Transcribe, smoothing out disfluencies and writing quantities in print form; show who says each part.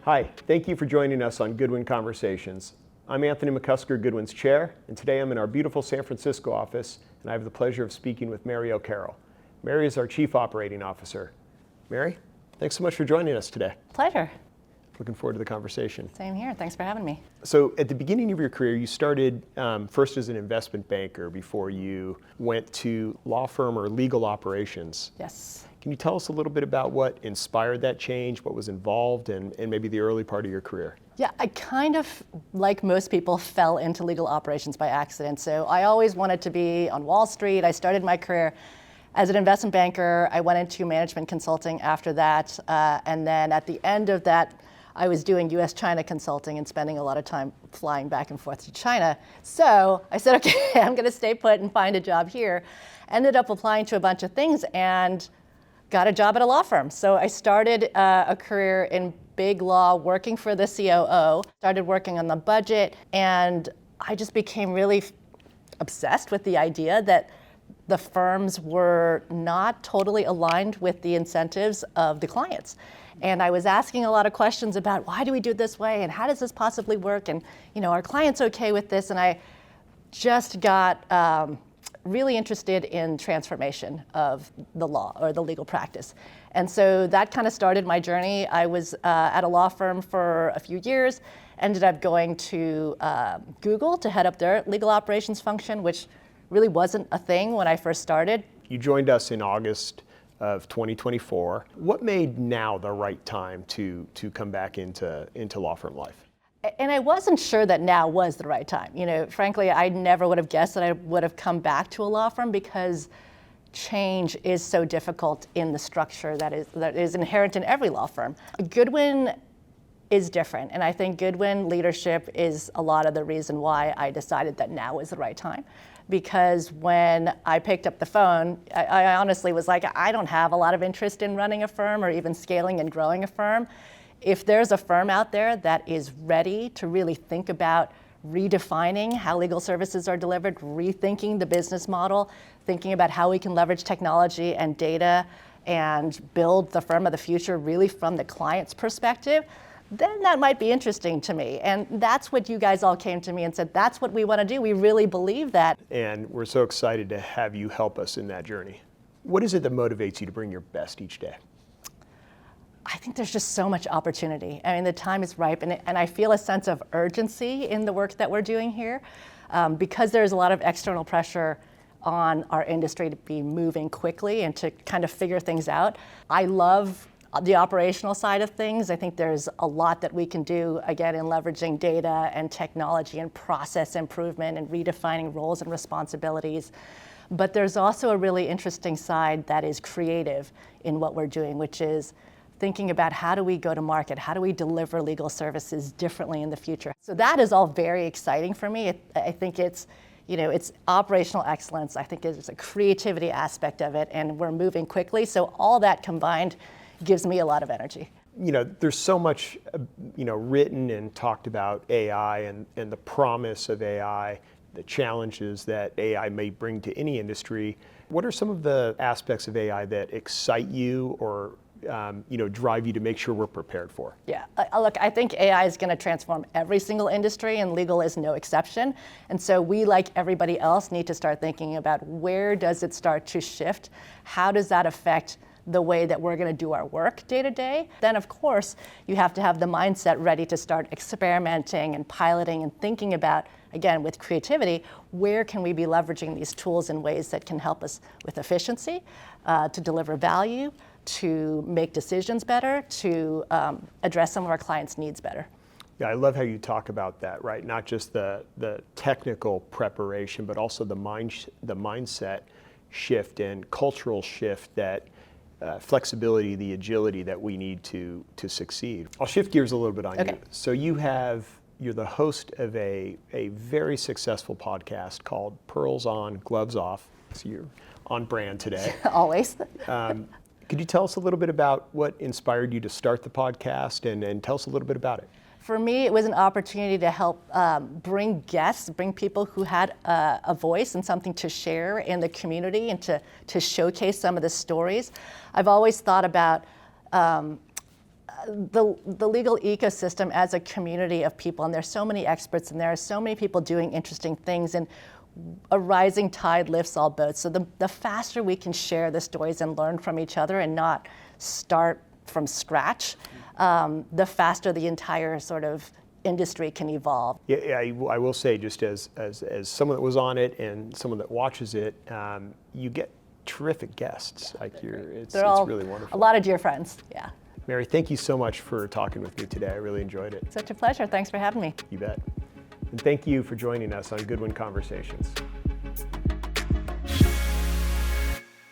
Speaker 1: Hi, thank you for joining us on Goodwin Conversations. I'm Anthony McCusker, Goodwin's chair, and today I'm in our beautiful San Francisco office, and I have the pleasure of speaking with Mary O'Carroll. Mary is our Chief Operating Officer. Mary, thanks so much for joining us today.
Speaker 2: Pleasure.
Speaker 1: Looking forward to the conversation.
Speaker 2: Same here. Thanks for having me.
Speaker 1: So at the beginning of your career, you started first as an investment banker before you went to law firm or legal operations.
Speaker 2: Yes.
Speaker 1: Can you tell us a little bit about what inspired that change, what was involved, and maybe the early part of your career?
Speaker 2: Yeah, I kind of, like most people, fell into legal operations by accident. So I always wanted to be on Wall Street. I started my career as an investment banker. I went into management consulting after that. And then at the end of that, I was doing US-China consulting and spending a lot of time flying back and forth to China. So I said, okay, I'm going to stay put and find a job here. Ended up applying to a bunch of things and got a job at a law firm. So I started a career in big law, working for the COO, started working on the budget, and I just became really obsessed with the idea that the firms were not totally aligned with the incentives of the clients. And I was asking a lot of questions about why do we do it this way and how does this possibly work, and are clients okay with this? And I just got really interested in transformation of the law or the legal practice. And so that kind of started my journey. I was at a law firm for a few years, ended up going to Google to head up their legal operations function, which really wasn't a thing when I first started.
Speaker 1: You joined us in August of 2024. What made now the right time to come back into law firm life?
Speaker 2: And I wasn't sure that now was the right time. Frankly, I never would have guessed that I would have come back to a law firm because change is so difficult in the structure that is inherent in every law firm. Goodwin is different, and I think Goodwin leadership is a lot of the reason why I decided that now was the right time. Because when I picked up the phone, I honestly was like, I don't have a lot of interest in running a firm or even scaling and growing a firm. If there's a firm out there that is ready to really think about redefining how legal services are delivered, rethinking the business model, thinking about how we can leverage technology and data and build the firm of the future really from the client's perspective, then that might be interesting to me. And that's what you guys all came to me and said, that's what we want to do. We really believe that.
Speaker 1: And we're so excited to have you help us in that journey. What is it that motivates you to bring your best each day?
Speaker 2: I think there's just so much opportunity. I mean, the time is ripe, and I feel a sense of urgency in the work that we're doing here because there's a lot of external pressure on our industry to be moving quickly and to kind of figure things out. I love the operational side of things. I think there's a lot that we can do, again, in leveraging data and technology and process improvement and redefining roles and responsibilities. But there's also a really interesting side that is creative in what we're doing, which is thinking about how do we go to market, how do we deliver legal services differently in the future. So that is all very exciting for me. I think it's operational excellence. I think there's a creativity aspect of it, and we're moving quickly. So all that combined gives me a lot of energy.
Speaker 1: There's so much, written and talked about AI and the promise of AI, the challenges that AI may bring to any industry. What are some of the aspects of AI that excite you or drive you to make sure we're prepared for?
Speaker 2: Yeah, look, I think AI is going to transform every single industry, and legal is no exception. And so we, like everybody else, need to start thinking about where does it start to shift? How does that affect the way that we're going to do our work day to day? Then, of course, you have to have the mindset ready to start experimenting and piloting and thinking about, again, with creativity, where can we be leveraging these tools in ways that can help us with efficiency, to deliver value, to make decisions better, to address some of our clients' needs better.
Speaker 1: Yeah, I love how you talk about that, right? Not just the technical preparation, but also the mindset shift and cultural shift, that flexibility, the agility that we need to succeed. I'll shift gears a little bit on you. So you're the host of a very successful podcast called Pearls On, Gloves Off. So you're on brand today.
Speaker 2: Always.
Speaker 1: Could you tell us a little bit about what inspired you to start the podcast, and tell us a little bit about it?
Speaker 2: For me, it was an opportunity to help bring guests, bring people who had a voice and something to share in the community, and to showcase some of the stories. I've always thought about the legal ecosystem as a community of people, and there's so many experts, and there are so many people doing interesting things, and a rising tide lifts all boats. So the faster we can share the stories and learn from each other and not start from scratch, the faster the entire sort of industry can evolve.
Speaker 1: Yeah, I will say, just as someone that was on it and someone that watches it, you get terrific guests. Like it's really wonderful.
Speaker 2: A lot of dear friends. Yeah.
Speaker 1: Mary, thank you so much for talking with me today. I really enjoyed it.
Speaker 2: Such a pleasure. Thanks for having me.
Speaker 1: You bet. And thank you for joining us on Goodwin Conversations.